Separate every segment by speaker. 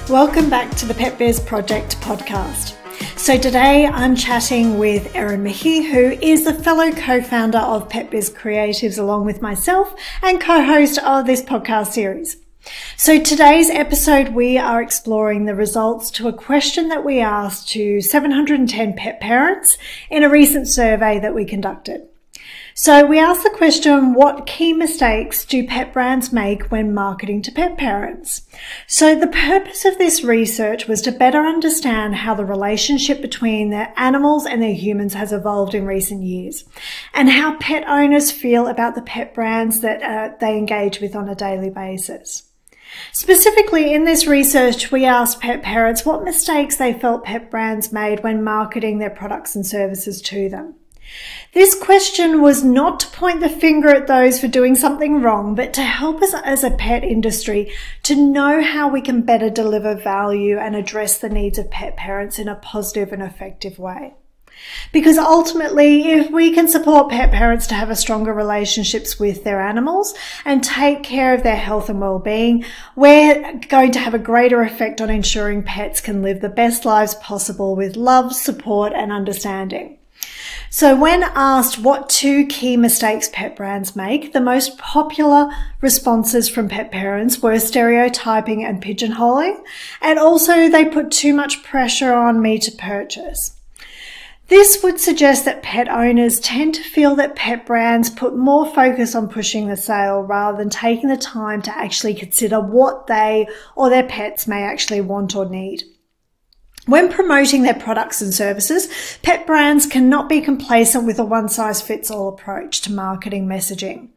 Speaker 1: Welcome back to the Pet Biz Project podcast. So today I'm chatting with Erin Michie, who is the fellow co-founder of Pet Biz Creatives along with myself and co-host of this podcast series. So today's episode, we are exploring the results to a question that we asked to 710 pet parents in a recent survey that we conducted. So we asked the question, what key mistakes do pet brands make when marketing to pet parents? So the purpose of this research was to better understand how the relationship between the animals and their humans has evolved in recent years, and how pet owners feel about the pet brands that they engage with on a daily basis. Specifically, in this research, we asked pet parents what mistakes they felt pet brands made when marketing their products and services to them. This question was not to point the finger at those for doing something wrong, but to help us as a pet industry to know how we can better deliver value and address the needs of pet parents in a positive and effective way. Because ultimately, if we can support pet parents to have stronger relationships with their animals and take care of their health and well-being, we're going to have a greater effect on ensuring pets can live the best lives possible with love, support, and understanding. So when asked what two key mistakes pet brands make, the most popular responses from pet parents were stereotyping and pigeonholing, and also they put too much pressure on me to purchase. This would suggest that pet owners tend to feel that pet brands put more focus on pushing the sale rather than taking the time to actually consider what they or their pets may actually want or need. When promoting their products and services, pet brands cannot be complacent with a one-size-fits-all approach to marketing messaging.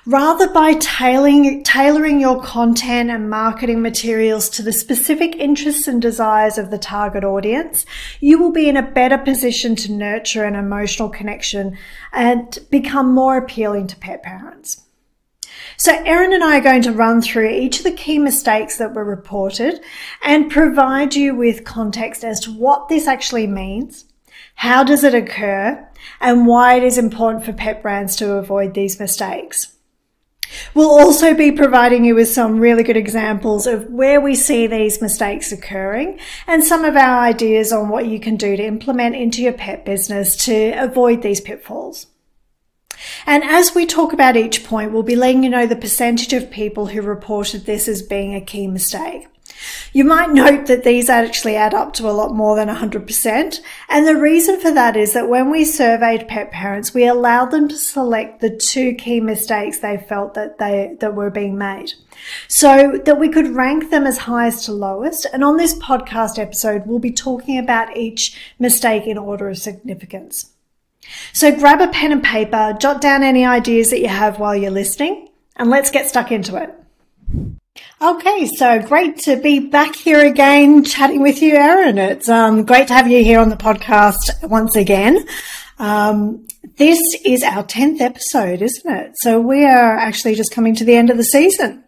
Speaker 1: Rather, by tailoring your content and marketing materials to the specific interests and desires of the target audience, you will be in a better position to nurture an emotional connection and become more appealing to pet parents. So Erin and I are going to run through each of the key mistakes that were reported and provide you with context as to what this actually means, how does it occur, and why it is important for pet brands to avoid these mistakes. We'll also be providing you with some really good examples of where we see these mistakes occurring and some of our ideas on what you can do to implement into your pet business to avoid these pitfalls. And as we talk about each point, we'll be letting you know the percentage of people who reported this as being a key mistake. You might note that these actually add up to a lot more than 100%. And the reason for that is that when we surveyed pet parents, we allowed them to select the two key mistakes they felt that were being made, so that we could rank them as highest to lowest. And on this podcast episode, we'll be talking about each mistake in order of significance. So grab a pen and paper, jot down any ideas that you have while you're listening, and let's get stuck into it. Okay, so great to be back here again chatting with you, Erin. It's great to have you here on the podcast once again. This is our 10th episode, isn't it? So we are actually just coming to the end of the season.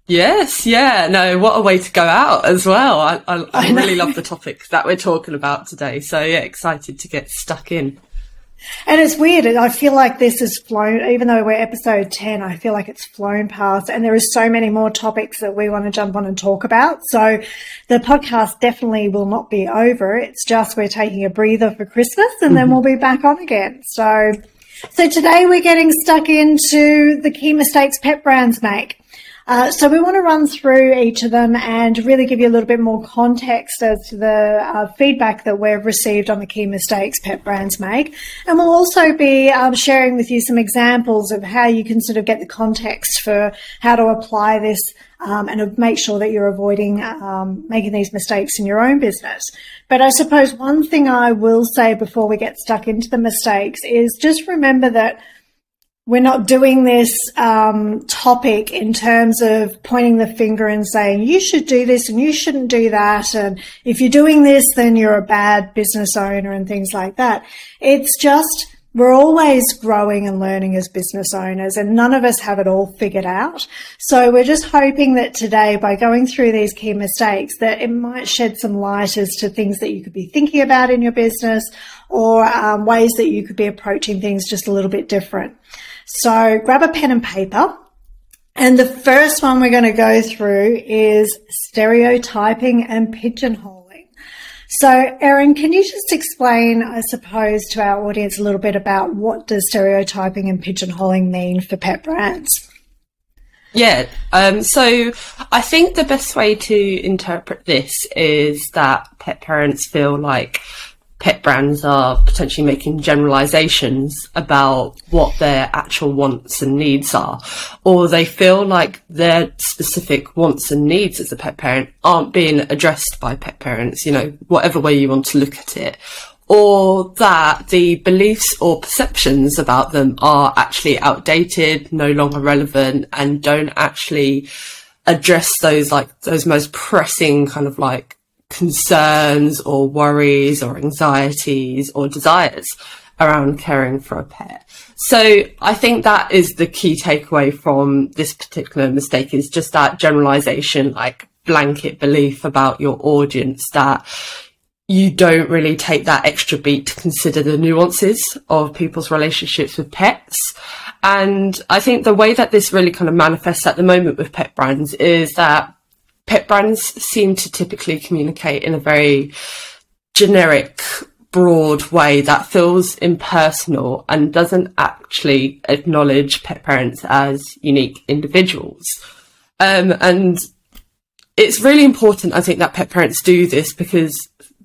Speaker 2: Yes, yeah, no, what a way to go out as well. I really love the topic that we're talking about today. So yeah, excited to get stuck in.
Speaker 1: And it's weird. I feel like this has flown, even though we're episode 10, I feel like it's flown past, and there is so many more topics that we want to jump on and talk about. So the podcast definitely will not be over. It's just we're taking a breather for Christmas and then we'll be back on again. So today we're getting stuck into the key mistakes pet brands make. So we want to run through each of them and really give you a little bit more context as to the feedback that we've received on the key mistakes pet brands make. And we'll also be sharing with you some examples of how you can sort of get the context for how to apply this and make sure that you're avoiding making these mistakes in your own business. But I suppose one thing I will say before we get stuck into the mistakes is just remember that we're not doing this topic in terms of pointing the finger and saying, you should do this and you shouldn't do that. And if you're doing this, then you're a bad business owner and things like that. It's just, we're always growing and learning as business owners, and none of us have it all figured out. So we're just hoping that today, by going through these key mistakes, that it might shed some light as to things that you could be thinking about in your business, or ways that you could be approaching things just a little bit different. So grab a pen and paper And the first one we're going to go through is stereotyping and pigeonholing. So, Erin, can you just explain, I suppose, to our audience a little bit about what does stereotyping and pigeonholing mean for pet brands?
Speaker 2: Yeah, so I think the best way to interpret this is that pet parents feel like pet brands are potentially making generalisations about what their actual wants and needs are, or they feel like their specific wants and needs as a pet parent aren't being addressed by pet parents, you know, whatever way you want to look at it. Or that the beliefs or perceptions about them are actually outdated, no longer relevant, and don't actually address those most pressing kind of like concerns or worries or anxieties or desires around caring for a pet. So I think that is the key takeaway from this particular mistake, is just that generalization, like blanket belief about your audience, that you don't really take that extra beat to consider the nuances of people's relationships with pets. And I think the way that this really kind of manifests at the moment with pet brands is that pet brands seem to typically communicate in a very generic, broad way that feels impersonal and doesn't actually acknowledge pet parents as unique individuals. And it's really important, I think, that pet parents do this, because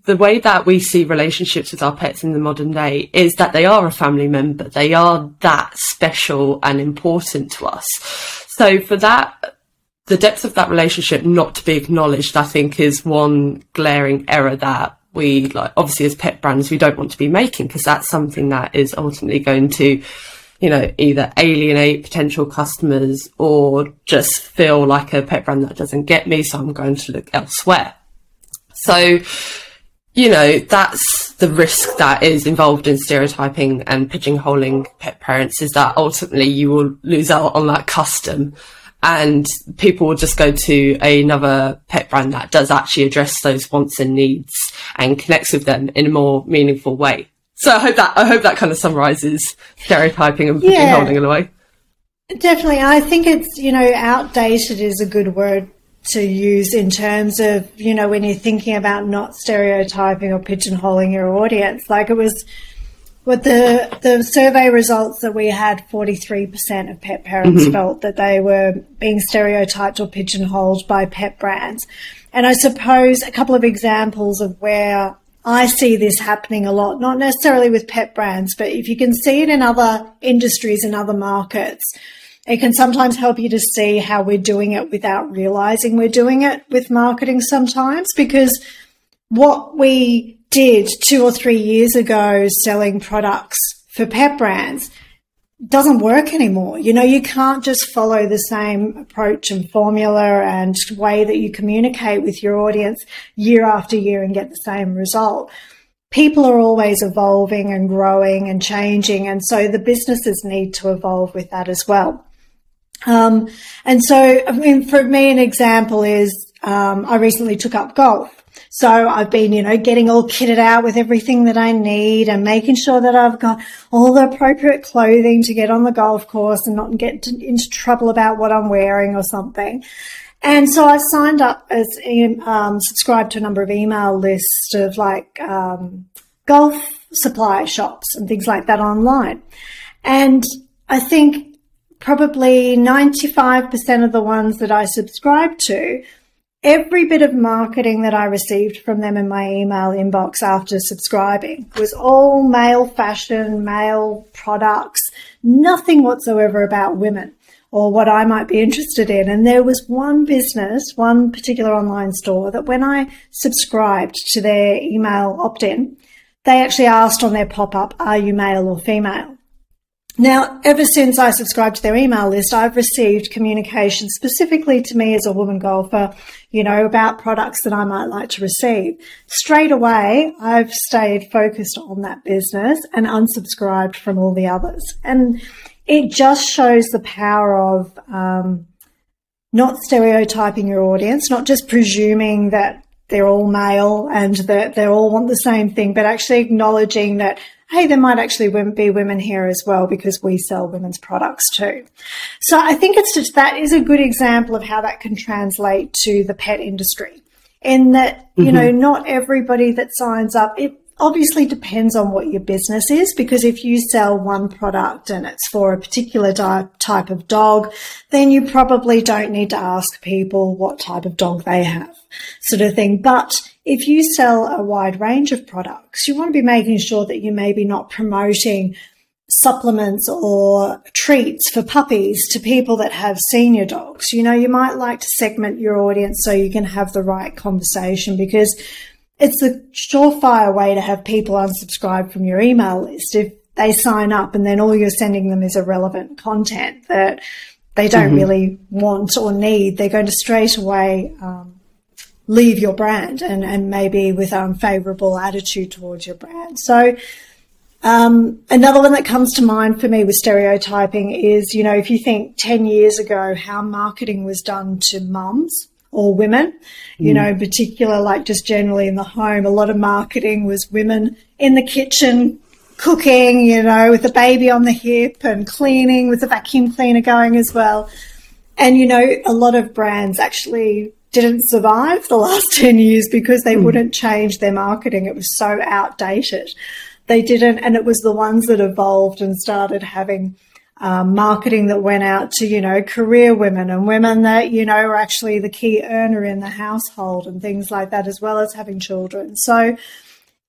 Speaker 2: the way that we see relationships with our pets in the modern day is that they are a family member. They are that special and important to us. So for that, the depth of that relationship not to be acknowledged, I think, is one glaring error that we, like, obviously as pet brands, we don't want to be making, because that's something that is ultimately going to, you know, either alienate potential customers or just feel like a pet brand that doesn't get me, so I'm going to look elsewhere. So, you know, that's the risk that is involved in stereotyping and pigeonholing pet parents, is that ultimately you will lose out on that custom and people will just go to another pet brand that does actually address those wants and needs and connects with them in a more meaningful way. So I hope that kind of summarises stereotyping and pigeonholing in a way.
Speaker 1: Definitely. I think it's, you know, outdated is a good word to use in terms of, you know, when you're thinking about not stereotyping or pigeonholing your audience. Like, it was what the survey results that we had, 43% of pet parents felt that they were being stereotyped or pigeonholed by pet brands. And I suppose a couple of examples of where I see this happening a lot, not necessarily with pet brands, but if you can see it in other industries and other markets, it can sometimes help you to see how we're doing it without realizing we're doing it with marketing sometimes, because what we did 2 or 3 years ago selling products for pet brands doesn't work anymore. You know, you can't just follow the same approach and formula and way that you communicate with your audience year after year and get the same result. People are always evolving and growing and changing, and so the businesses need to evolve with that as well. And so, I mean, for me, an example is I recently took up golf. So I've been, you know, getting all kitted out with everything that I need and making sure that I've got all the appropriate clothing to get on the golf course and not get into trouble about what I'm wearing or something. And so I signed up as subscribed to a number of email lists of like golf supply shops and things like that online. And I think probably 95% of the ones that I subscribed to, every bit of marketing that I received from them in my email inbox after subscribing was all male fashion, male products, nothing whatsoever about women or what I might be interested in. And there was one business, one particular online store, that when I subscribed to their email opt-in, they actually asked on their pop-up, are you male or female? Now, ever since I subscribed to their email list, I've received communication specifically to me as a woman golfer, you know, about products that I might like to receive. Straight away, I've stayed focused on that business and unsubscribed from all the others. And it just shows the power of not stereotyping your audience, not just presuming that they're all male and that they all want the same thing, but actually acknowledging that, hey, there might actually be women here as well because we sell women's products too. So I think it's just that is a good example of how that can translate to the pet industry, in that, you know, not everybody that signs up, it obviously depends on what your business is, because if you sell one product and it's for a particular type of dog, then you probably don't need to ask people what type of dog they have, sort of thing. But if you sell a wide range of products, you want to be making sure that you're maybe not promoting supplements or treats for puppies to people that have senior dogs. You know, you might like to segment your audience so you can have the right conversation, because it's a surefire way to have people unsubscribe from your email list if they sign up and then all you're sending them is irrelevant content that they don't really want or need. They're going to straight away leave your brand and maybe with unfavorable attitude towards your brand. So another one that comes to mind for me with stereotyping is, you know, if you think 10 years ago how marketing was done to mums or women, you know, in particular, like just generally in the home, a lot of marketing was women in the kitchen cooking, you know, with a baby on the hip and cleaning with a vacuum cleaner going as well. And, you know, a lot of brands actually didn't survive the last 10 years because they wouldn't change their marketing. It was so outdated. They didn't, and it was the ones that evolved and started having marketing that went out to, you know, career women and women that, you know, are actually the key earner in the household and things like that, as well as having children. So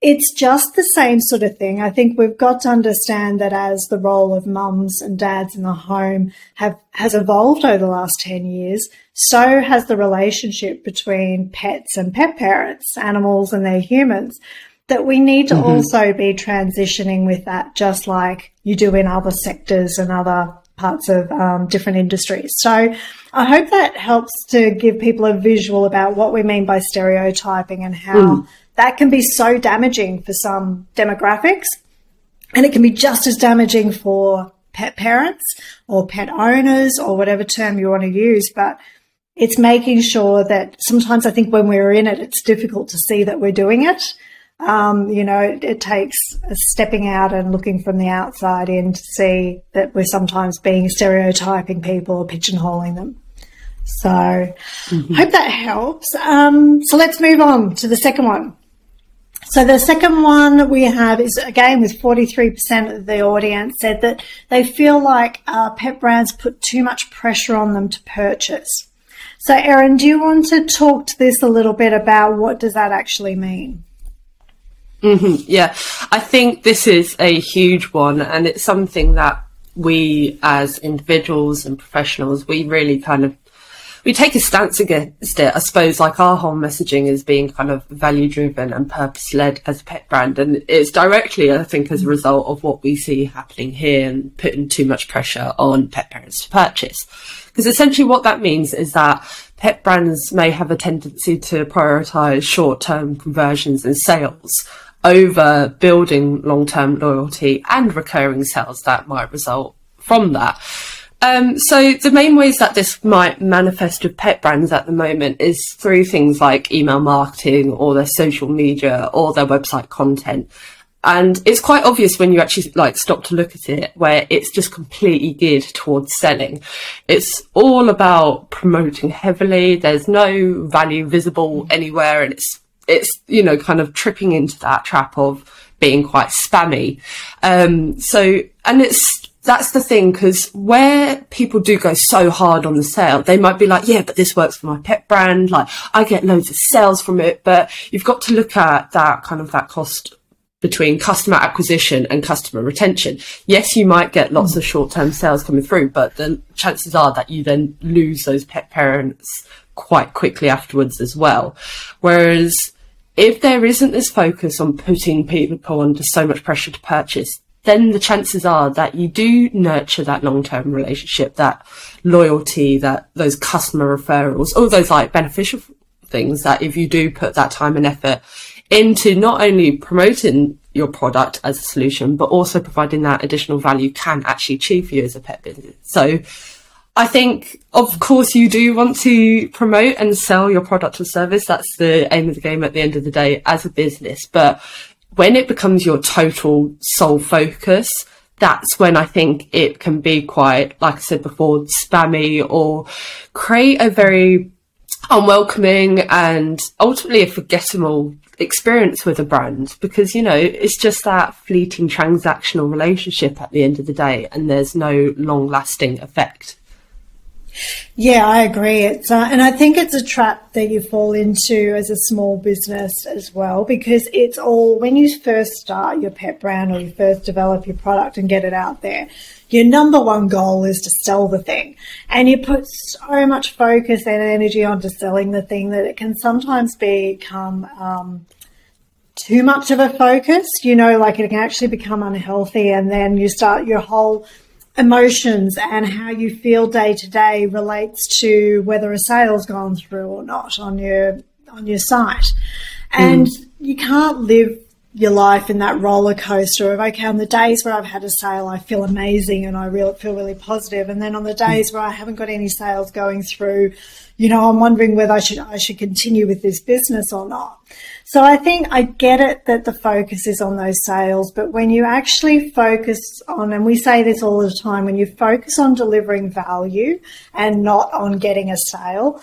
Speaker 1: it's just the same sort of thing. I think we've got to understand that as the role of mums and dads in the home has evolved over the last 10 years, so has the relationship between pets and pet parents, animals and their humans, that we need to also be transitioning with that, just like you do in other sectors and other parts of different industries. So I hope that helps to give people a visual about what we mean by stereotyping and how that can be so damaging for some demographics, and it can be just as damaging for pet parents or pet owners or whatever term you want to use. But it's making sure that sometimes I think when we're in it, it's difficult to see that we're doing it. You know, it takes stepping out and looking from the outside in to see that we're sometimes being stereotyping people or pigeonholing them. So hope that helps. So let's move on to the second one. So the second one we have is, again, with 43% of the audience said that they feel like pet brands put too much pressure on them to purchase. So Erin, do you want to talk to this a little bit about what does that actually mean?
Speaker 2: Yeah, I think this is a huge one, and it's something that we as individuals and professionals, we really we take a stance against it. I suppose like our whole messaging is being kind of value driven and purpose led as a pet brand, and it's directly, I think, as a result of what we see happening here and putting too much pressure on pet parents to purchase. Because essentially what that means is that pet brands may have a tendency to prioritise short-term conversions and sales over building long-term loyalty and recurring sales that might result from that. So the main ways that this might manifest with pet brands at the moment is through things like email marketing or their social media or their website content. And it's quite obvious when you actually stop to look at it, where it's just completely geared towards selling. It's all about promoting heavily. There's no value visible anywhere, and it's you know, kind of tripping into that trap of being quite spammy. That's the thing, because where people do go so hard on the sale, they might be like, yeah, but this works for my pet brand, like I get loads of sales from it. But you've got to look at that cost between customer acquisition and customer retention. Yes, you might get lots of short-term sales coming through, but the chances are that you then lose those pet parents quite quickly afterwards as well. Whereas if there isn't this focus on putting people under so much pressure to purchase, then the chances are that you do nurture that long-term relationship, that loyalty, that those customer referrals, all those beneficial things that if you do put that time and effort into not only promoting your product as a solution, but also providing that additional value can actually achieve for you as a pet business. So I think, of course, you do want to promote and sell your product or service. That's the aim of the game at the end of the day as a business. But when it becomes your total sole focus, that's when I think it can be quite, like I said before, spammy or create a very unwelcoming and ultimately a forgettable experience with a brand, because, you know, it's just that fleeting transactional relationship at the end of the day, and there's no long lasting effect.
Speaker 1: Yeah, I agree. It's and I think it's a trap that you fall into as a small business as well, because it's all, when you first start your pet brand or you first develop your product and get it out there, your number one goal is to sell the thing. And you put so much focus and energy onto selling the thing that it can sometimes become too much of a focus, you know, like it can actually become unhealthy. And then you start your whole emotions and how you feel day to day relates to whether a sale's gone through or not on your site. And you can't live your life in that roller coaster of, okay, on the days where I've had a sale, I feel amazing and I feel really positive. And then on the days where I haven't got any sales going through, you know, I'm wondering whether I should continue with this business or not. So I think I get it that the focus is on those sales, but when you actually focus on, and we say this all the time, when you focus on delivering value and not on getting a sale,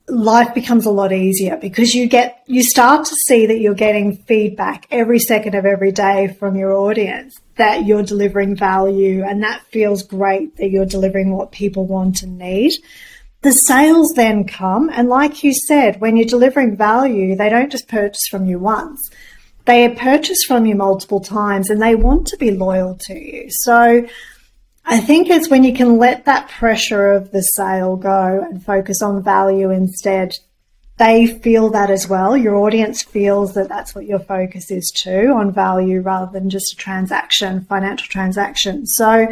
Speaker 1: life becomes a lot easier, because you start to see that you're getting feedback every second of every day from your audience that you're delivering value, and that feels great that you're delivering what people want and need. The sales then come, and like you said, when you're delivering value, they don't just purchase from you once. They purchase from you multiple times, and they want to be loyal to you. So I think it's when you can let that pressure of the sale go and focus on value instead. They feel that as well. Your audience feels that that's what your focus is too, on value rather than just a transaction, financial transaction. So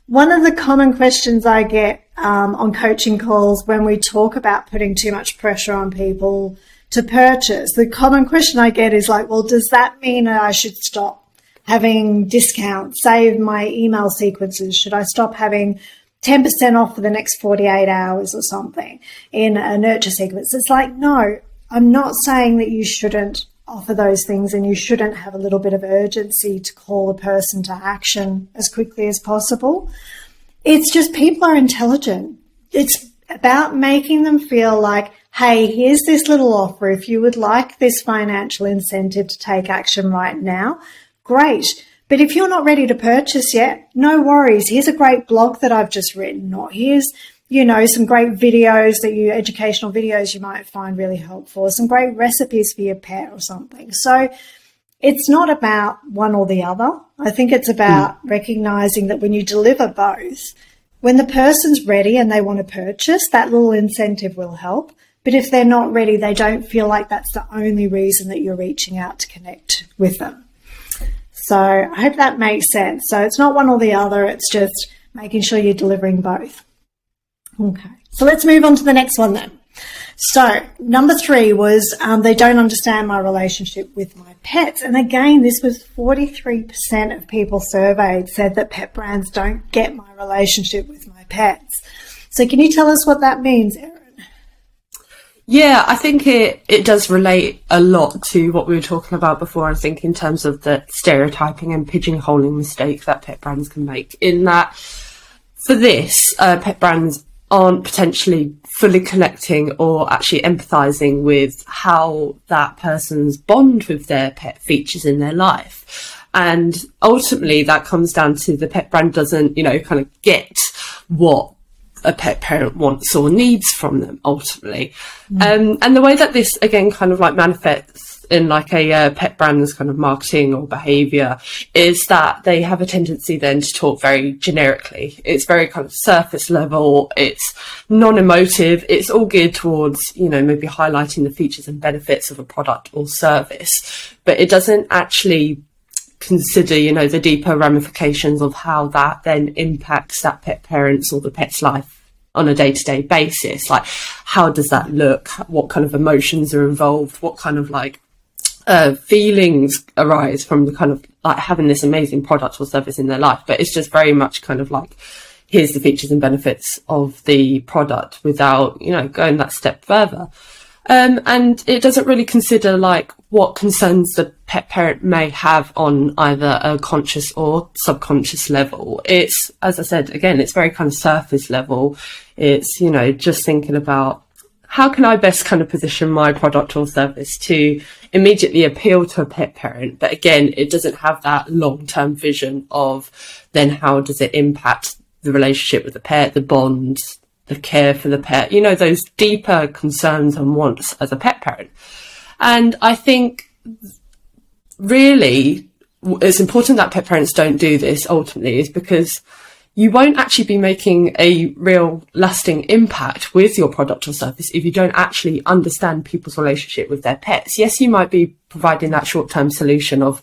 Speaker 1: one of the common questions I get on coaching calls when we talk about putting too much pressure on people to purchase, the common question I get is like, well, does that mean that I should stop having discounts, save my email sequences? Should I stop having 10% off for the next 48 hours or something in a nurture sequence? It's like, no, I'm not saying that you shouldn't offer those things and you shouldn't have a little bit of urgency to call a person to action as quickly as possible. It's just people are intelligent. It's about making them feel like, hey, here's this little offer. If you would like this financial incentive to take action right now, great. But if you're not ready to purchase yet, no worries. Here's a great blog that I've just written, or here's, you know, some great videos educational videos you might find really helpful, or some great recipes for your pet or something. So it's not about one or the other. I think it's about recognizing that when you deliver both, when the person's ready and they want to purchase, that little incentive will help. But if they're not ready, they don't feel like that's the only reason that you're reaching out to connect with them. So I hope that makes sense. So it's not one or the other. It's just making sure you're delivering both. Okay. So let's move on to the next one then. So number 3 was they don't understand my relationship with my pets. And again, this was 43% of people surveyed said that pet brands don't get my relationship with my pets. So can you tell us what that means, Erin?
Speaker 2: Yeah, I think it does relate a lot to what we were talking about before, I think, in terms of the stereotyping and pigeonholing mistake that pet brands can make, in that for this, pet brands aren't potentially fully connecting or actually empathising with how that person's bond with their pet features in their life. And ultimately that comes down to the pet brand doesn't, kind of get what a pet parent wants or needs from them ultimately. And the way that this again kind of like manifests in like a pet brand's kind of marketing or behaviour is that they have a tendency then to talk very generically. It's very kind of surface level, it's non-emotive, it's all geared towards, maybe highlighting the features and benefits of a product or service, but it doesn't actually consider, the deeper ramifications of how that then impacts that pet parent's or the pet's life on a day-to-day basis. Like, how does that look? What kind of emotions are involved? What kind of feelings arise from the kind of like having this amazing product or service in their life? But it's just very much kind of like, here's the features and benefits of the product without, you know, going that step further. And it doesn't really consider like what concerns the pet parent may have on either a conscious or subconscious level. It's, as I said, again, it's very kind of surface level. It's, you know, just thinking about how can I best kind of position my product or service to immediately appeal to a pet parent? But again, it doesn't have that long-term vision of then how does it impact the relationship with the pet, the bonds, the care for the pet, you know, those deeper concerns and wants as a pet parent. And I think really it's important that pet parents don't do this ultimately, is because you won't actually be making a real lasting impact with your product or service if you don't actually understand people's relationship with their pets. Yes, you might be providing that short-term solution of,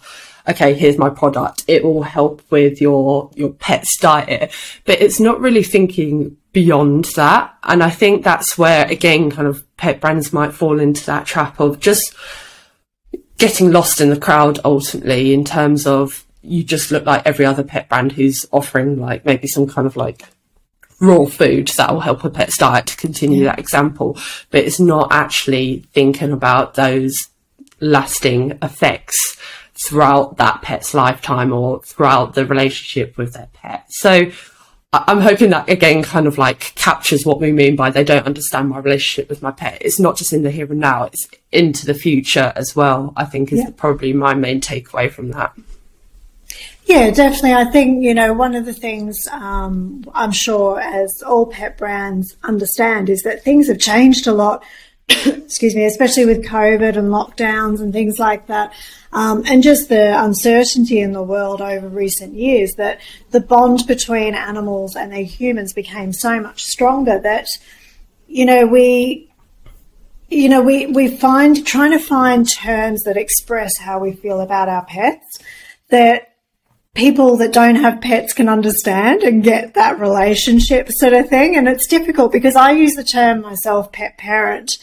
Speaker 2: okay, here's my product, it will help with your pet's diet, but it's not really thinking beyond that. And I think that's where, again, kind of pet brands might fall into that trap of just getting lost in the crowd ultimately, in terms of you just look like every other pet brand who's offering like maybe some kind of like raw food that will help a pet's diet, to continue that example, but it's not actually thinking about those lasting effects throughout that pet's lifetime or throughout the relationship with their pet. So I'm hoping that, again, kind of like captures what we mean by they don't understand my relationship with my pet. It's not just in the here and now, it's into the future as well, I think is probably my main takeaway from that.
Speaker 1: Yeah, definitely. I think, you know, one of the things I'm sure as all pet brands understand is that things have changed a lot, excuse me, especially with COVID and lockdowns and things like that. And just the uncertainty in the world over recent years, that the bond between animals and their humans became so much stronger that, we find trying to find terms that express how we feel about our pets that people that don't have pets can understand and get that relationship sort of thing. And it's difficult because I use the term myself, pet parent,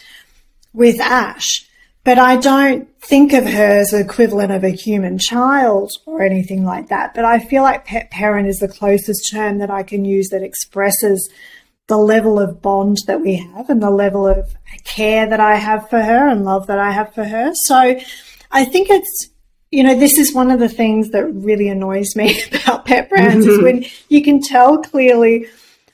Speaker 1: with Ash, but I don't think of her as the equivalent of a human child or anything like that. But I feel like pet parent is the closest term that I can use that expresses the level of bond that we have and the level of care that I have for her and love that I have for her. So I think it's, this is one of the things that really annoys me about pet brands is when you can tell clearly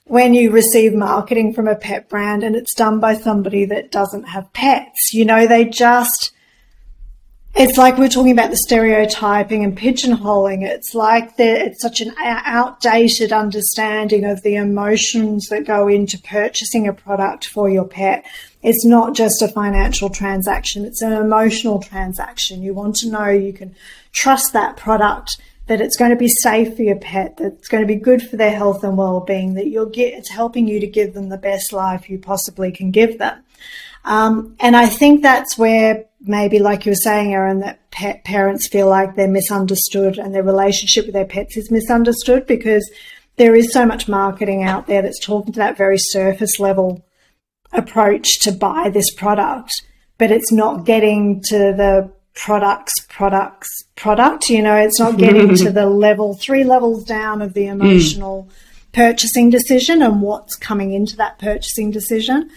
Speaker 1: when you receive marketing from a pet brand and it's done by somebody that doesn't have pets. It's like we're talking about the stereotyping and pigeonholing. It's like it's such an outdated understanding of the emotions that go into purchasing a product for your pet. It's not just a financial transaction. It's an emotional transaction. You want to know you can trust that product, that it's going to be safe for your pet, that it's going to be good for their health and well-being, that it's helping you to give them the best life you possibly can give them. And I think that's where maybe, like you were saying, Erin, that pet parents feel like they're misunderstood and their relationship with their pets is misunderstood because there is so much marketing out there that's talking to that very surface level approach to buy this product, but it's not getting to the product. It's not getting to the 3 levels down of the emotional purchasing decision and what's coming into that purchasing decision.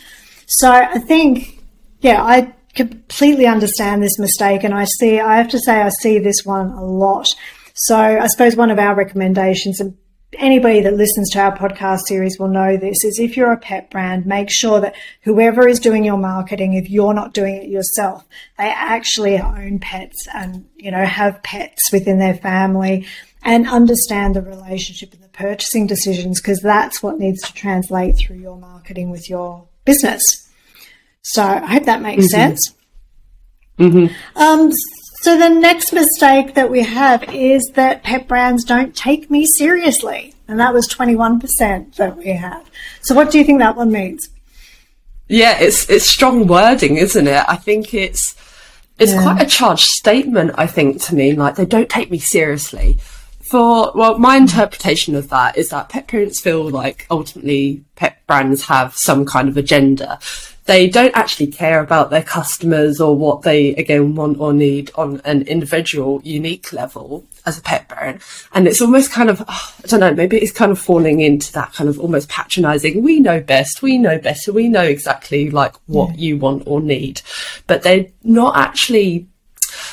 Speaker 1: So I think, I completely understand this mistake, and I have to say I see this one a lot. So I suppose one of our recommendations, and anybody that listens to our podcast series will know this, is if you're a pet brand, make sure that whoever is doing your marketing, if you're not doing it yourself, they actually own pets and, have pets within their family and understand the relationship and the purchasing decisions, because that's what needs to translate through your marketing with your business. So I hope that makes sense. So the next mistake that we have is that pet brands don't take me seriously. And that was 21% that we had. So what do you think that one means?
Speaker 2: Yeah, it's strong wording, isn't it? I think it's quite a charged statement, I think, to me. Like, they don't take me seriously. My interpretation of that is that pet parents feel like ultimately pet brands have some kind of agenda they don't actually care about their customers or what they, again, want or need on an individual, unique level as a pet parent. And it's almost kind of, I don't know, maybe it's kind of falling into that kind of almost patronizing, we know best, we know better, we know exactly like what you want or need. But they're not actually,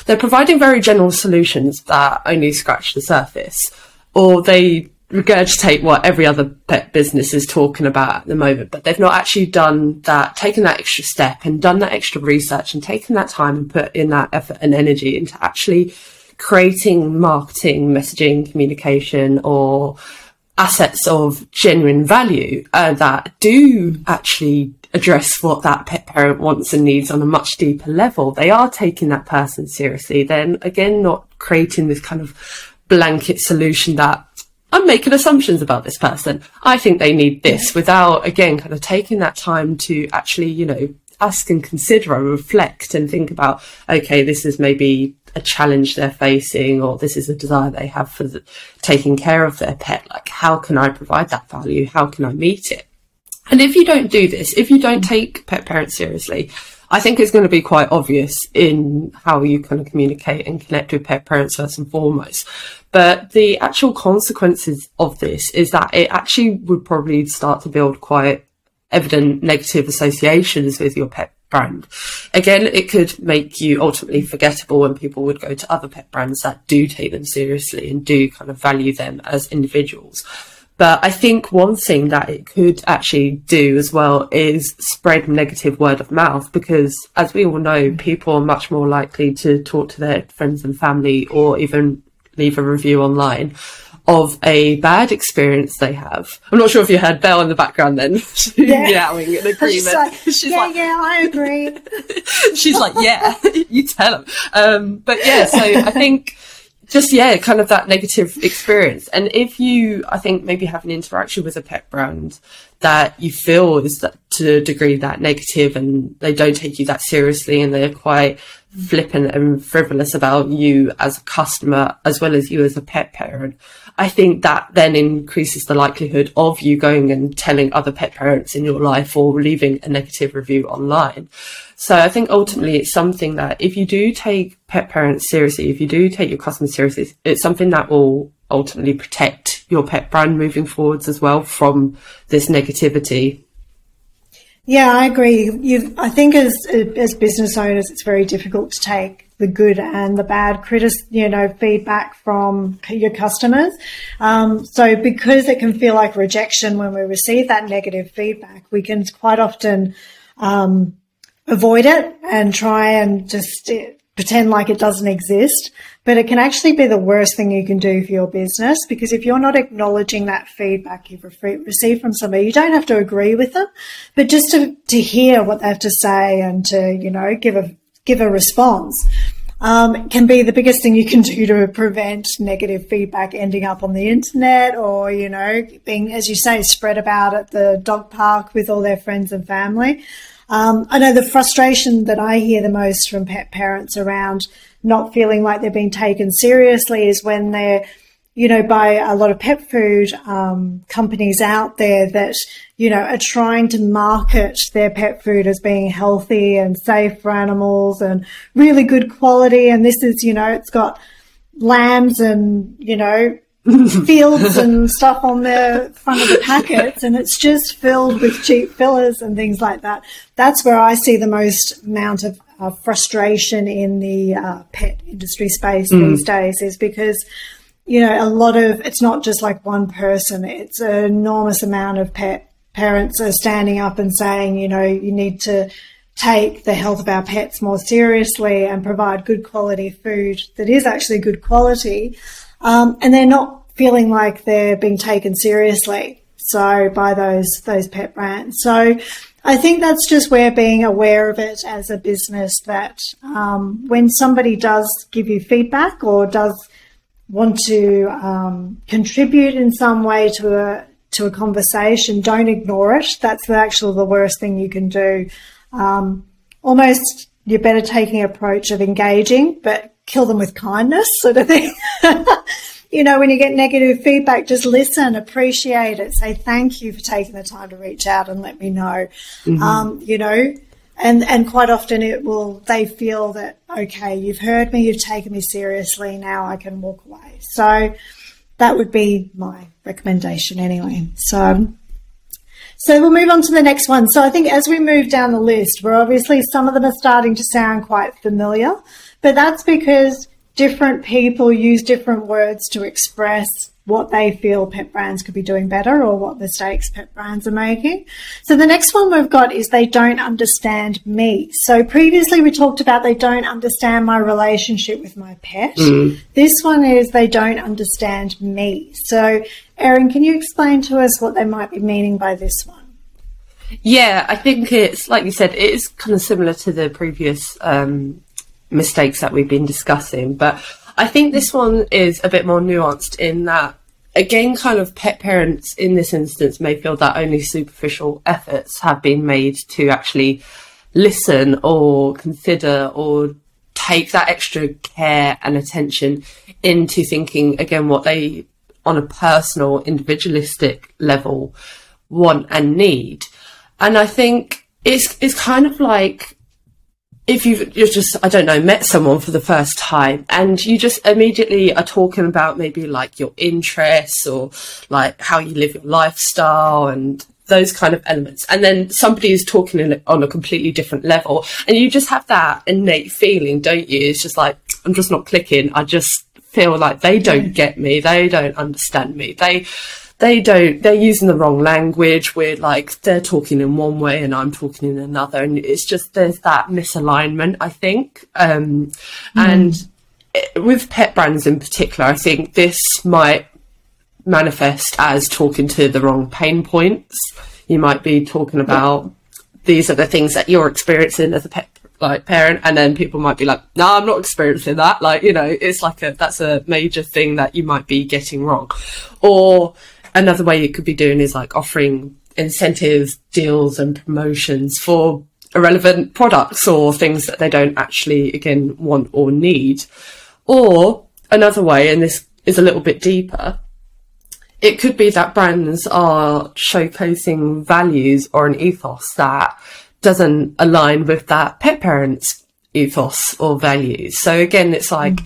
Speaker 2: they're providing very general solutions that only scratch the surface, or they regurgitate what every other pet business is talking about at the moment, but they've not actually done that, taken that extra step and done that extra research and taken that time and put in that effort and energy into actually creating marketing, messaging, communication, or assets of genuine value that do actually address what that pet parent wants and needs on a much deeper level. They are taking that person seriously. Then again, not creating this kind of blanket solution that I'm making assumptions about this person, I think they need this, without, again, kind of taking that time to actually, you know, ask and consider and reflect and think about, okay, this is maybe a challenge they're facing, or this is a desire they have for taking care of their pet. Like, how can I provide that value? How can I meet it? And if you don't do this, if you don't take pet parents seriously, I think it's going to be quite obvious in how you kind of communicate and connect with pet parents first and foremost. But the actual consequences of this is that it actually would probably start to build quite evident negative associations with your pet brand. Again, it could make you ultimately forgettable, and people would go to other pet brands that do take them seriously and do kind of value them as individuals. But I think one thing that it could actually do as well is spread negative word of mouth, because as we all know, people are much more likely to talk to their friends and family, or even leave a review online of a bad experience they have. I'm not sure if you heard Belle in the background then. Meowing in agreement. She's like,
Speaker 1: yeah, I agree.
Speaker 2: She's like, yeah, you tell them. But yeah, so I think just, yeah, kind of that negative experience. And if you, I think, maybe have an interaction with a pet brand that you feel is that to a degree that negative, and they don't take you that seriously, and they're quite flippant and frivolous about you as a customer as well as you as a pet parent, I think that then increases the likelihood of you going and telling other pet parents in your life or leaving a negative review online. So I think ultimately it's something that if you do take pet parents seriously, if you do take your customers seriously, it's something that will ultimately protect your pet brand moving forwards as well from this negativity.
Speaker 1: Yeah, I agree. I think as business owners, it's very difficult to take the good and the bad feedback from your customers. So because it can feel like rejection when we receive that negative feedback, we can quite often avoid it and try and just pretend like it doesn't exist. But it can actually be the worst thing you can do for your business, because if you're not acknowledging that feedback you've received from somebody, you don't have to agree with them, but just to hear what they have to say and to, give a response, can be the biggest thing you can do to prevent negative feedback ending up on the internet, or, being, as you say, spread about at the dog park with all their friends and family. I know the frustration that I hear the most from pet parents around not feeling like they're being taken seriously is when they're, by a lot of pet food companies out there that, are trying to market their pet food as being healthy and safe for animals and really good quality. And this is, it's got lambs and, fields and stuff on the front of the packets, and it's just filled with cheap fillers and things like that. That's where I see the most amount of frustration in the pet industry space these days, is because, a lot of, it's not just like one person, it's an enormous amount of pet parents are standing up and saying, you need to take the health of our pets more seriously and provide good quality food that is actually good quality. And they're not feeling like they're being taken seriously by those pet brands. So I think that's just where being aware of it as a business, that when somebody does give you feedback or does want to contribute in some way to a conversation, don't ignore it. That's the worst thing you can do. Almost you're better taking an approach of engaging, but kill them with kindness sort of thing. when you get negative feedback, just listen, appreciate it, say thank you for taking the time to reach out and let me know. And quite often they feel that, okay, you've heard me, you've taken me seriously, now I can walk away. So that would be my recommendation anyway. So we'll move on to the next one. So I think as we move down the list, where obviously some of them are starting to sound quite familiar, but that's because different people use different words to express what they feel pet brands could be doing better or what mistakes pet brands are making. So the next one we've got is they don't understand me. So previously we talked about they don't understand my relationship with my pet. This one is they don't understand me. So Erin, can you explain to us what they might be meaning by this one?
Speaker 2: Yeah, I think it's, like you said, it is kind of similar to the previous mistakes that we've been discussing, but I think this one is a bit more nuanced in that, again, kind of pet parents in this instance may feel that only superficial efforts have been made to actually listen or consider or take that extra care and attention into thinking, again, what they, on a personal, individualistic level, want and need. And I think it's kind of like, if you've just, I don't know, met someone for the first time and you just immediately are talking about maybe like your interests or like how you live your lifestyle and those kind of elements. And then somebody is talking on a completely different level and you just have that innate feeling, don't you? It's just like, I'm just not clicking. I just feel like they don't get me. They don't understand me. They're using the wrong language. We're like, they're talking in one way and I'm talking in another. And it's just, there's that misalignment, I think. And with pet brands in particular, I think this might manifest as talking to the wrong pain points. You might be talking about, these are the things that you're experiencing as a pet parent, and then people might be like, no, I'm not experiencing that. Like, it's like that's a major thing that you might be getting wrong. Or another way you could be doing is like offering incentives, deals and promotions for irrelevant products or things that they don't actually, again, want or need. Or another way, and this is a little bit deeper, it could be that brands are showcasing values or an ethos that doesn't align with that pet parent's ethos or values. So again, it's like,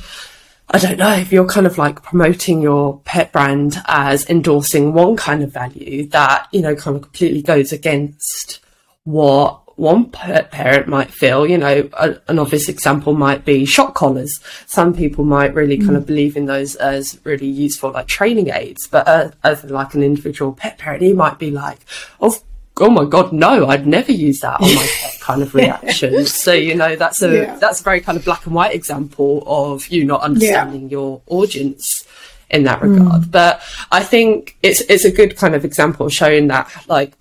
Speaker 2: I don't know, if you're kind of like promoting your pet brand as endorsing one kind of value that, kind of completely goes against what one pet parent might feel. An obvious example might be shock collars. Some people might really kind of believe in those as really useful, like training aids, but as like an individual pet parent, he might be like, oh my God, no, I'd never use that on my pet kind of reaction. So, that's a very kind of black and white example of you not understanding your audience in that regard. But I think it's a good kind of example of showing that, like,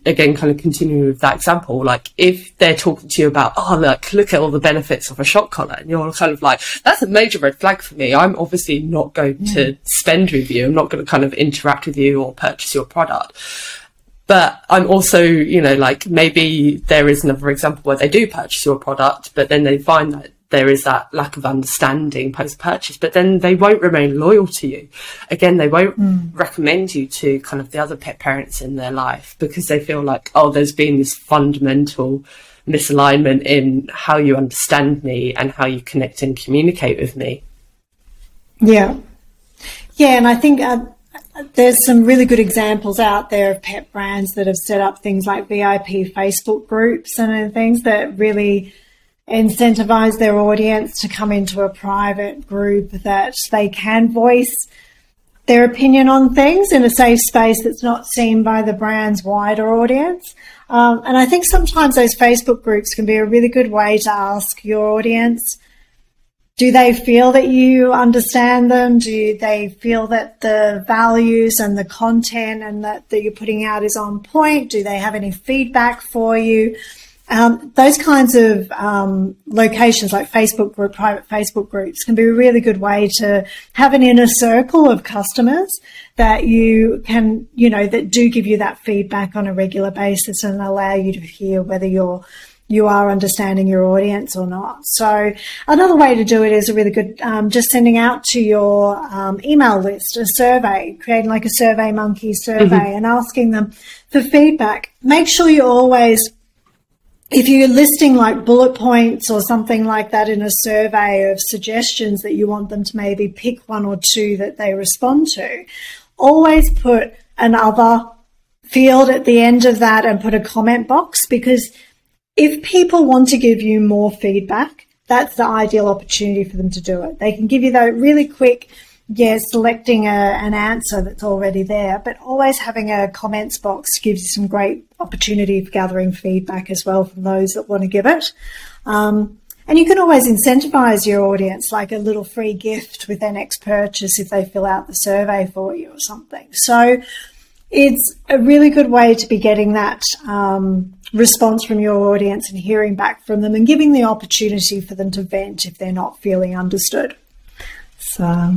Speaker 2: again, kind of continuing with that example, like if they're talking to you about, look at all the benefits of a shock collar, and you're kind of like, that's a major red flag for me. I'm obviously not going to spend with you. I'm not going to kind of interact with you or purchase your product. But I'm also, like maybe there is another example where they do purchase your product, but then they find that there is that lack of understanding post-purchase, but then they won't remain loyal to you. Again, they won't recommend you to kind of the other pet parents in their life because they feel like, there's been this fundamental misalignment in how you understand me and how you connect and communicate with me.
Speaker 1: Yeah. Yeah, and I think there's some really good examples out there of pet brands that have set up things like VIP Facebook groups and things that really incentivize their audience to come into a private group that they can voice their opinion on things in a safe space that's not seen by the brand's wider audience. And I think sometimes those Facebook groups can be a really good way to ask your audience, do they feel that you understand them? Do they feel that the values and the content and that you're putting out is on point? Do they have any feedback for you? Those kinds of locations like Facebook group, private Facebook groups can be a really good way to have an inner circle of customers that you can, that do give you that feedback on a regular basis and allow you to hear whether you're you are understanding your audience or not. So another way to do it is a really good, just sending out to your email list a survey, creating like a Survey Monkey survey and asking them for feedback. Make sure you always, if you're listing like bullet points or something like that in a survey of suggestions that you want them to maybe pick one or two that they respond to, always put another field at the end of that and put a comment box, because if people want to give you more feedback, that's the ideal opportunity for them to do it. They can give you that really quick, selecting an answer that's already there, but always having a comments box gives you some great opportunity for gathering feedback as well from those that want to give it. And you can always incentivize your audience, like a little free gift with their next purchase if they fill out the survey for you or something. So it's a really good way to be getting that response from your audience and hearing back from them and giving the opportunity for them to vent if they're not feeling understood. So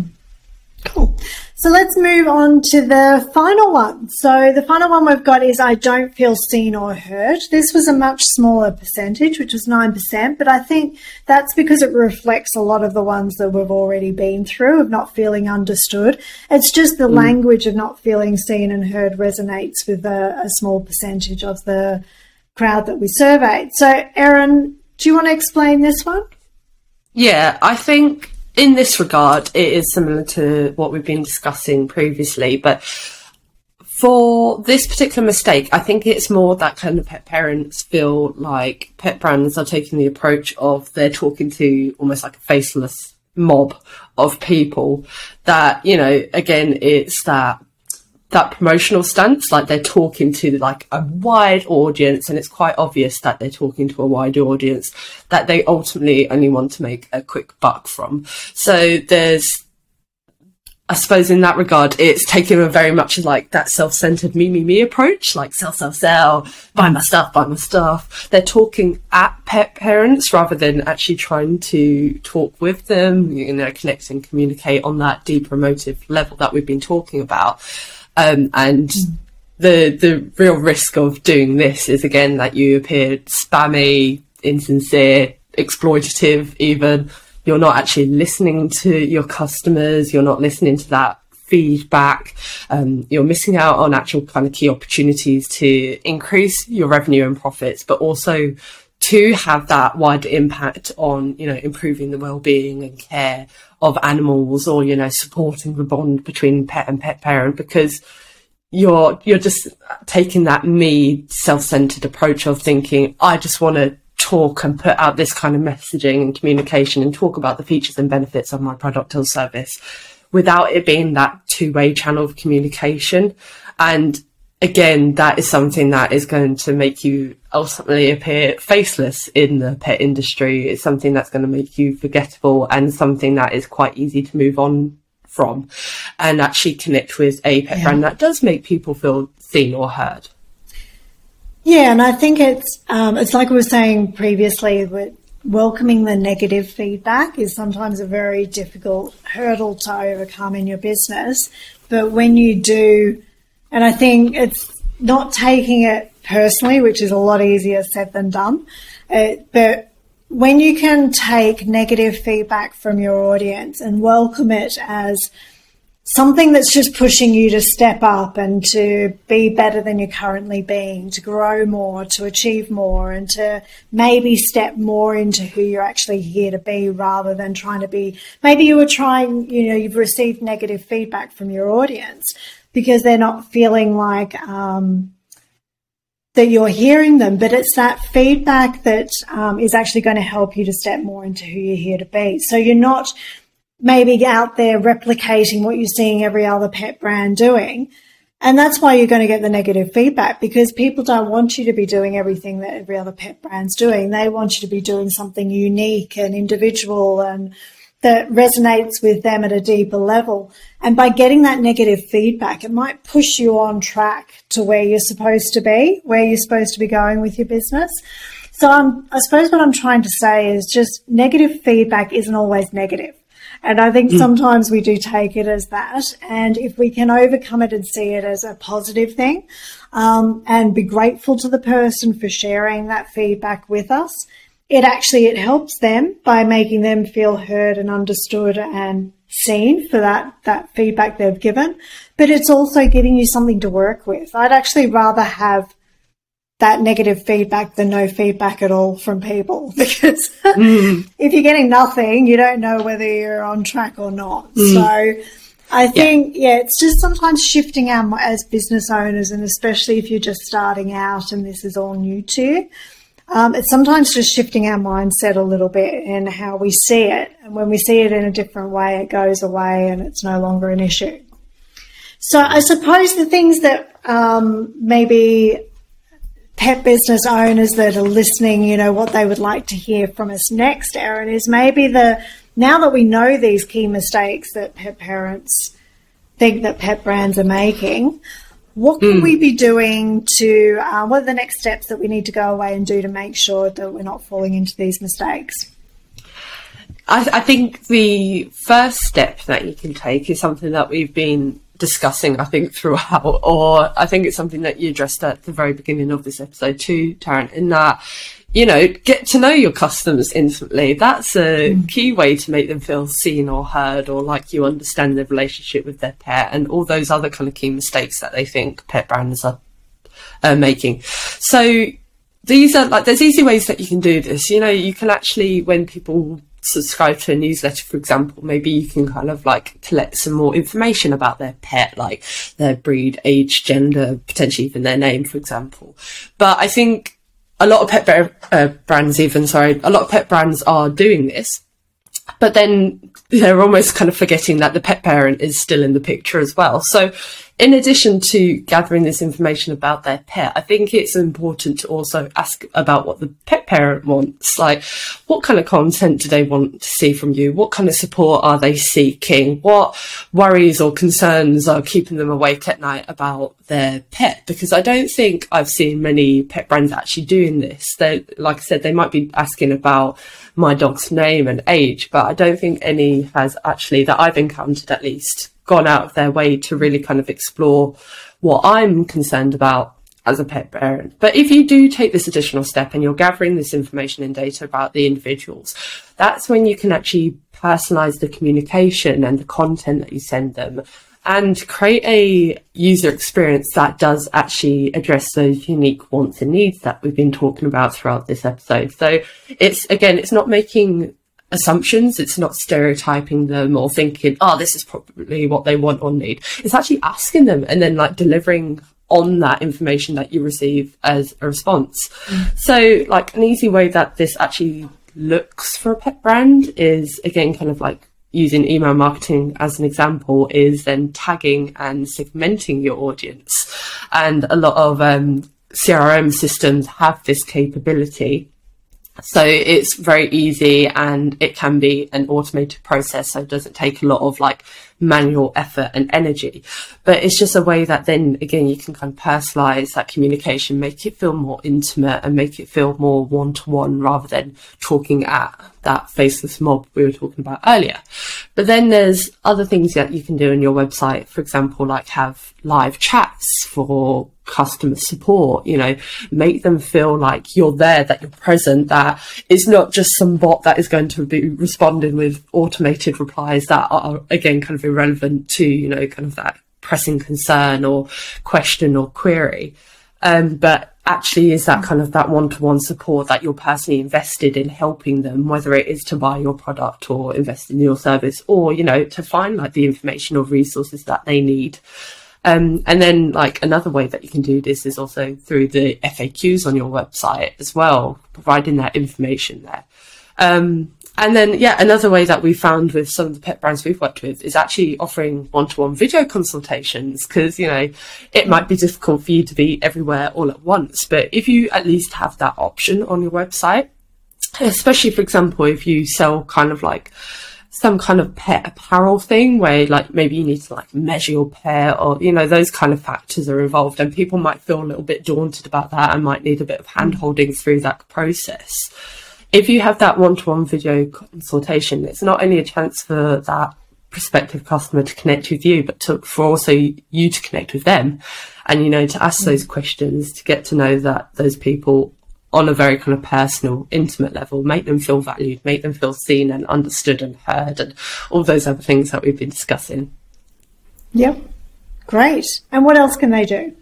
Speaker 1: cool. So let's move on to the final one. So the final one we've got is I don't feel seen or heard. This was a much smaller percentage, which was 9%, but I think that's because it reflects a lot of the ones that we've already been through of not feeling understood. It's just the language of not feeling seen and heard resonates with a small percentage of the crowd that we surveyed. So Erin, do you want to explain this one?
Speaker 2: Yeah, I think in this regard, it is similar to what we've been discussing previously, but for this particular mistake, I think it's more that kind of pet parents feel like pet brands are taking the approach of they're talking to almost like a faceless mob of people that, you know, again, it's that promotional stance, like they're talking to like a wide audience, and it's quite obvious that they're talking to a wide audience that they ultimately only want to make a quick buck from. So there's, I suppose in that regard, it's taken a very much like that self-centered me approach, like sell, buy my stuff. They're talking at pet parents rather than actually trying to talk with them, you know, connect and communicate on that deeper emotive level that we've been talking about. And the real risk of doing this is, again, that you appear spammy, insincere, exploitative even. You're not actually listening to your customers. You're not listening to that feedback. You're missing out on actual kind of key opportunities to increase your revenue and profits, but also to have that wider impact on, you know, improving the well-being and care of animals, or, you know, supporting the bond between pet and pet parent, because you're just taking that me self-centered approach of thinking, I just want to talk and put out this kind of messaging and communication and talk about the features and benefits of my product or service without it being that two-way channel of communication. And again, that is something that is going to make you ultimately appear faceless in the pet industry. It's something that's going to make you forgettable and something that is quite easy to move on from and actually connect with a pet brand that does make people feel seen or heard.
Speaker 1: Yeah, and I think it's like we were saying previously, welcoming the negative feedback is sometimes a very difficult hurdle to overcome in your business. But when you do, and I think it's not taking it personally, which is a lot easier said than done, but when you can take negative feedback from your audience and welcome it as something that's just pushing you to step up and to be better than you're currently being, to grow more, to achieve more, and to maybe step more into who you're actually here to be rather than trying to be, maybe you were trying, you know, you've received negative feedback from your audience because they're not feeling like that you're hearing them, but it's that feedback that is actually going to help you to step more into who you're here to be. So you're not maybe out there replicating what you're seeing every other pet brand doing. And that's why you're going to get the negative feedback, because people don't want you to be doing everything that every other pet brand's doing. They want you to be doing something unique and individual and that resonates with them at a deeper level. And by getting that negative feedback, it might push you on track to where you're supposed to be, where you're supposed to be going with your business. So I suppose what I'm trying to say is just negative feedback isn't always negative. And I think sometimes we do take it as that. And if we can overcome it and see it as a positive thing, and be grateful to the person for sharing that feedback with us, it helps them by making them feel heard and understood and seen for that feedback they've given. But it's also giving you something to work with. I'd actually rather have that negative feedback than no feedback at all from people, because if you're getting nothing, you don't know whether you're on track or not. So I think, it's just sometimes shifting as business owners, and especially if you're just starting out and this is all new to you, it's sometimes just shifting our mindset a little bit in how we see it. And when we see it in a different way, it goes away and it's no longer an issue. So I suppose the things that maybe pet business owners that are listening, you know, what they would like to hear from us next, Erin, is maybe now that we know these key mistakes that pet parents think that pet brands are making, what can we be doing to, what are the next steps that we need to go away and do to make sure that we're not falling into these mistakes?
Speaker 2: I think the first step that you can take is something that we've been discussing, I think, throughout, or I think it's something that you addressed at the very beginning of this episode too, Tarryn, in that, you know, get to know your customers intimately. That's a key way to make them feel seen or heard, or like you understand their relationship with their pet, and all those other kind of key mistakes that they think pet brands are making. So these are there's easy ways that you can do this. You know, you can actually, when people subscribe to a newsletter, for example, maybe you can kind of collect some more information about their pet, like their breed, age, gender, potentially even their name, for example. But I think a lot of pet brands are doing this, but then they're almost kind of forgetting that the pet parent is still in the picture as well. So in addition to gathering this information about their pet, I think it's important to also ask about what the pet parent wants. Like, what kind of content do they want to see from you? What kind of support are they seeking? What worries or concerns are keeping them awake at night about their pet? Because I don't think I've seen many pet brands actually doing this. They, like I said, they might be asking about my dog's name and age, but I don't think any has actually, that I've encountered at least, gone out of their way to really kind of explore what I'm concerned about as a pet parent. But if you do take this additional step and you're gathering this information and data about the individuals, that's when you can actually personalize the communication and the content that you send them, and create a user experience that does actually address those unique wants and needs that we've been talking about throughout this episode. So it's not making assumptions, it's not stereotyping them or thinking, this is probably what they want or need. It's actually asking them and then delivering on that information that you receive as a response. So an easy way that this actually looks for a pet brand is, again, kind of using email marketing as an example, is then tagging and segmenting your audience. And a lot of CRM systems have this capability. So it's very easy, and it can be an automated process, so it doesn't take a lot of manual effort and energy. But it's just a way that then, again, you can kind of personalize that communication, make it feel more intimate and make it feel more one-to-one rather than talking at that faceless mob we were talking about earlier. But then there's other things that you can do on your website, for example, have live chats for customer support, make them feel like you're there, that you're present, that it's not just some bot that is going to be responding with automated replies that are, again, kind of irrelevant to, kind of that pressing concern or question or query. But actually is that kind of that one-to-one support that you're personally invested in helping them, whether it is to buy your product or invest in your service, or, to find the information or resources that they need. And then another way that you can do this is also through the FAQs on your website as well, providing that information there. And then, another way that we found with some of the pet brands we've worked with is actually offering one-to-one video consultations, because, it might be difficult for you to be everywhere all at once. But if you at least have that option on your website, especially, for example, if you sell kind of some kind of pet apparel thing where maybe you need to measure your pet, or those kind of factors are involved, and people might feel a little bit daunted about that and might need a bit of hand holding through that process. if you have that one-to-one video consultation, it's not only a chance for that prospective customer to connect with you, but for also you to connect with them, and, you know, to ask those questions, to get to know those people on a very kind of personal, intimate level, make them feel valued, make them feel seen and understood and heard, and all those other things that we've been discussing.
Speaker 1: Yep. Great. And what else can they do?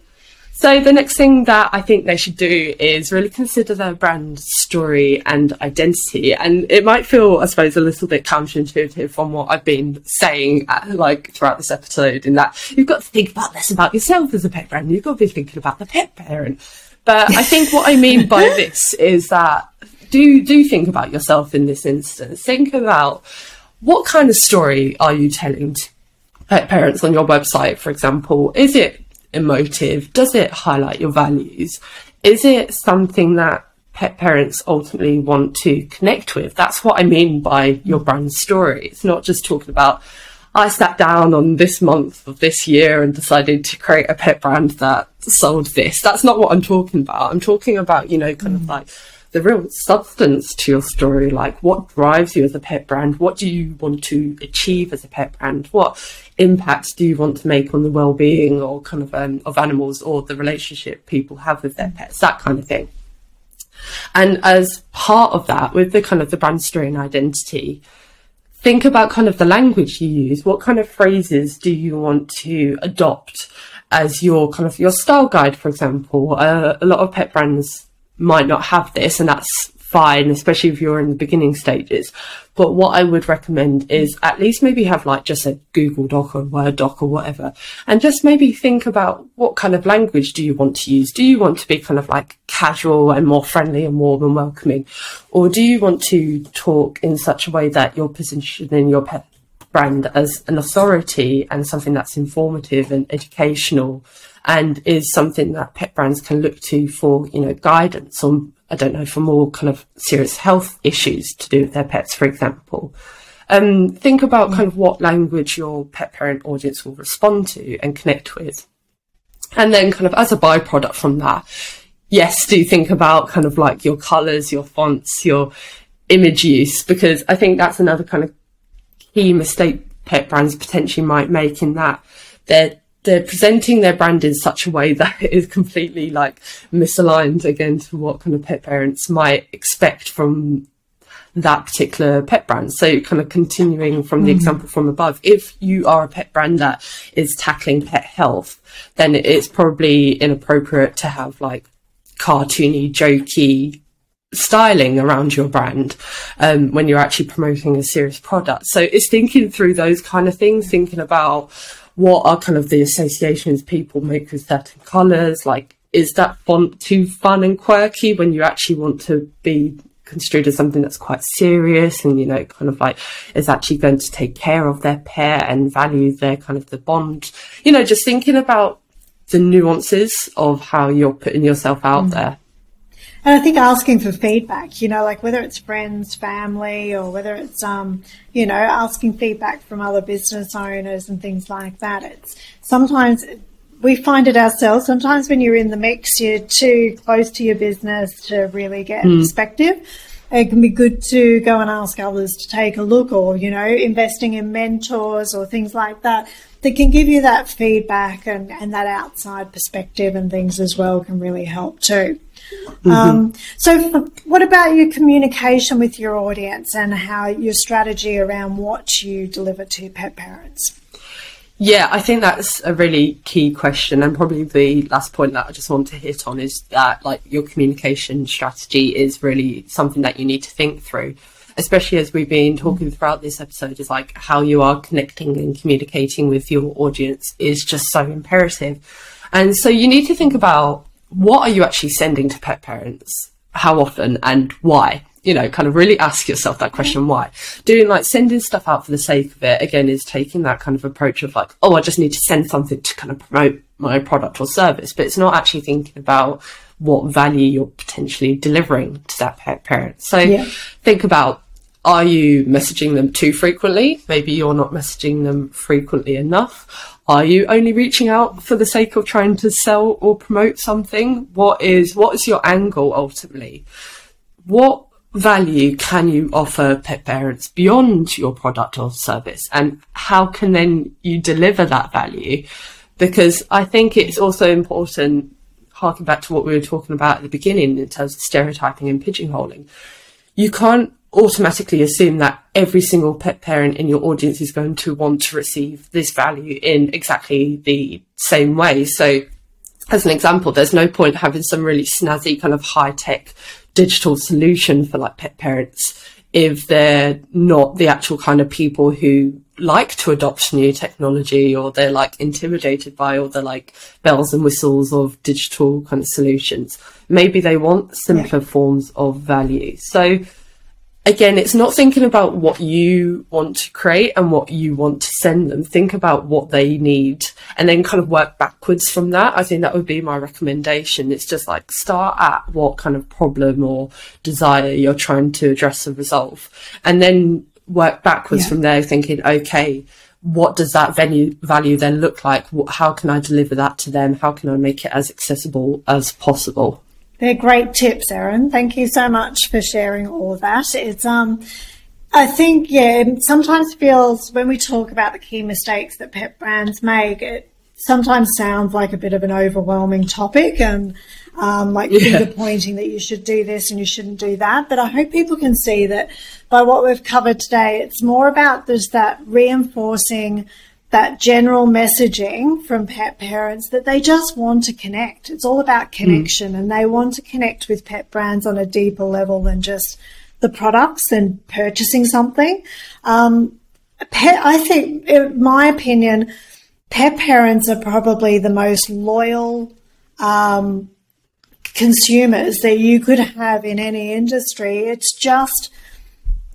Speaker 2: So the next thing that I think they should do is really consider their brand story and identity. And it might feel, I suppose, a little bit counterintuitive from what I've been saying, like, throughout this episode, in that you've got to think about less about yourself as a pet brand. You've got to be thinking about the pet parent. But I think what I mean by this is that do think about yourself in this instance. Think about what kind of story are you telling to pet parents on your website, for example. Is it emotive? Does it highlight your values? Is it something that pet parents ultimately want to connect with? That's what I mean by your brand story. It's not just talking about, I sat down on this month of this year and decided to create a pet brand that sold this. That's not what I'm talking about. I'm talking about, you know, kind of like the real substance to your story, like what drives you as a pet brand, what do you want to achieve as a pet brand, what impact do you want to make on the well-being or kind of animals, or the relationship people have with their pets, that kind of thing. And as part of that, with the kind of the brand story and identity, think about kind of the language you use. What kind of phrases do you want to adopt as your kind of your style guide, for example? A lot of pet brands might not have this, and that's fine, especially if you're in the beginning stages. But what I would recommend is at least maybe have like just a Google Doc or a Word doc or whatever, and just maybe think about what kind of language do you want to use. Do you want to be kind of like casual and more friendly and warm and welcoming, or do you want to talk in such a way that you're positioning your pet brand as an authority and something that's informative and educational, and is something that pet brands can look to for, you know, guidance on, I don't know, for more kind of serious health issues to do with their pets, for example. Think about kind of what language your pet parent audience will respond to and connect with. And then kind of as a byproduct from that, yes, do think about kind of like your colours, your fonts, your image use, because I think that's another kind of key mistake pet brands potentially might make, in that they're presenting their brand in such a way that it is completely like misaligned again to what kind of pet parents might expect from that particular pet brand. So kind of continuing from the example from above, if you are a pet brand that is tackling pet health, then it's probably inappropriate to have like cartoony, jokey styling around your brand when you're actually promoting a serious product. So it's thinking through those kind of things, thinking about what are kind of the associations people make with certain colours. Like, is that font too fun and quirky when you actually want to be construed as something that's quite serious, and, you know, kind of like is actually going to take care of their pet and value their kind of the bond, you know, just thinking about the nuances of how you're putting yourself out there.
Speaker 1: And I think asking for feedback, you know, like whether it's friends, family, or whether it's, you know, asking feedback from other business owners and things like that. It's sometimes we find it ourselves. Sometimes when you're in the mix, you're too close to your business to really get perspective. It can be good to go and ask others to take a look, or, you know, investing in mentors or things like that that can give you that feedback and that outside perspective and things as well can really help too. So what about your communication with your audience and how your strategy around what you deliver to pet parents?
Speaker 2: Yeah, I think that's a really key question, and probably the last point that I just want to hit on is that, like, your communication strategy is really something that you need to think through, especially as we've been talking throughout this episode, is like how you are connecting and communicating with your audience is just so imperative. And so you need to think about, what are you actually sending to pet parents? How often and why? You know, kind of really ask yourself that question, why? Doing like sending stuff out for the sake of it, again, is taking that kind of approach of like, oh, I just need to send something to kind of promote my product or service. But it's not actually thinking about what value you're potentially delivering to that pet parent. So think about, are you messaging them too frequently? Maybe you're not messaging them frequently enough. Are you only reaching out for the sake of trying to sell or promote something? What is your angle ultimately? What value can you offer pet parents beyond your product or service, and how can then you deliver that value? Because I think it's also important, harking back to what we were talking about at the beginning in terms of stereotyping and pigeonholing. You can't automatically assume that every single pet parent in your audience is going to want to receive this value in exactly the same way. So as an example, there's no point having some really snazzy kind of high-tech digital solution for like pet parents if they're not the actual kind of people who like to adopt new technology, or they're like intimidated by all the like bells and whistles of digital kind of solutions. Maybe they want simpler forms of value. So again, it's not thinking about what you want to create and what you want to send them. Think about what they need and then kind of work backwards from that. I think that would be my recommendation. It's just like start at what kind of problem or desire you're trying to address and resolve, and then work backwards from there, thinking, okay, what does that value then look like? How can I deliver that to them? How can I make it as accessible as possible?
Speaker 1: They're great tips, Erin. Thank you so much for sharing all of that. It's I think, it sometimes feels, when we talk about the key mistakes that pet brands make, it sometimes sounds like a bit of an overwhelming topic and finger pointing that you should do this and you shouldn't do that. But I hope people can see that by what we've covered today, it's more about just that reinforcing that general messaging from pet parents that they just want to connect. It's all about connection, and they want to connect with pet brands on a deeper level than just the products and purchasing something. I think, in my opinion, pet parents are probably the most loyal consumers that you could have in any industry. It's just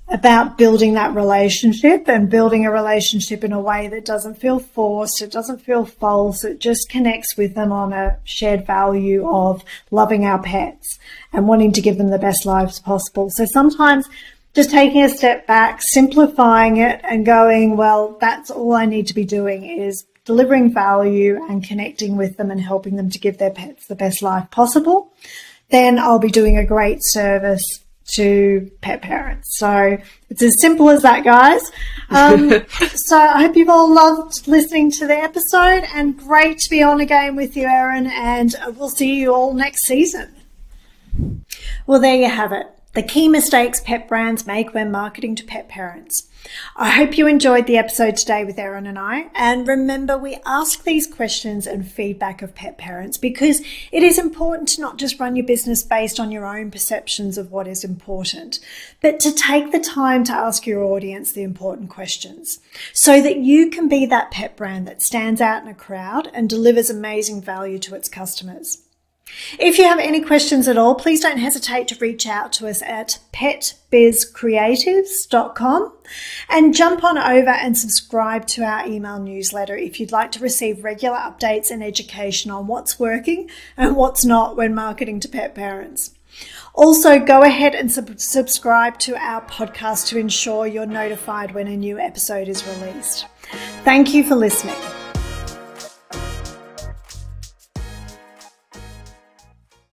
Speaker 1: about building that relationship, and building a relationship in a way that doesn't feel forced, it doesn't feel false, it just connects with them on a shared value of loving our pets and wanting to give them the best lives possible. So sometimes just taking a step back, simplifying it and going, well, that's all I need to be doing is delivering value and connecting with them and helping them to give their pets the best life possible, then I'll be doing a great service to pet parents. So it's as simple as that, guys. So I hope you've all loved listening to the episode, and great to be on again with you, Erin, and we'll see you all next season. Well, there you have it. The key mistakes pet brands make when marketing to pet parents. I hope you enjoyed the episode today with Erin and I. And remember, we ask these questions and feedback of pet parents because it is important to not just run your business based on your own perceptions of what is important, but to take the time to ask your audience the important questions so that you can be that pet brand that stands out in a crowd and delivers amazing value to its customers. If you have any questions at all, please don't hesitate to reach out to us at petbizcreatives.com and jump on over and subscribe to our email newsletter if you'd like to receive regular updates and education on what's working and what's not when marketing to pet parents. Also, go ahead and subscribe to our podcast to ensure you're notified when a new episode is released. Thank you for listening.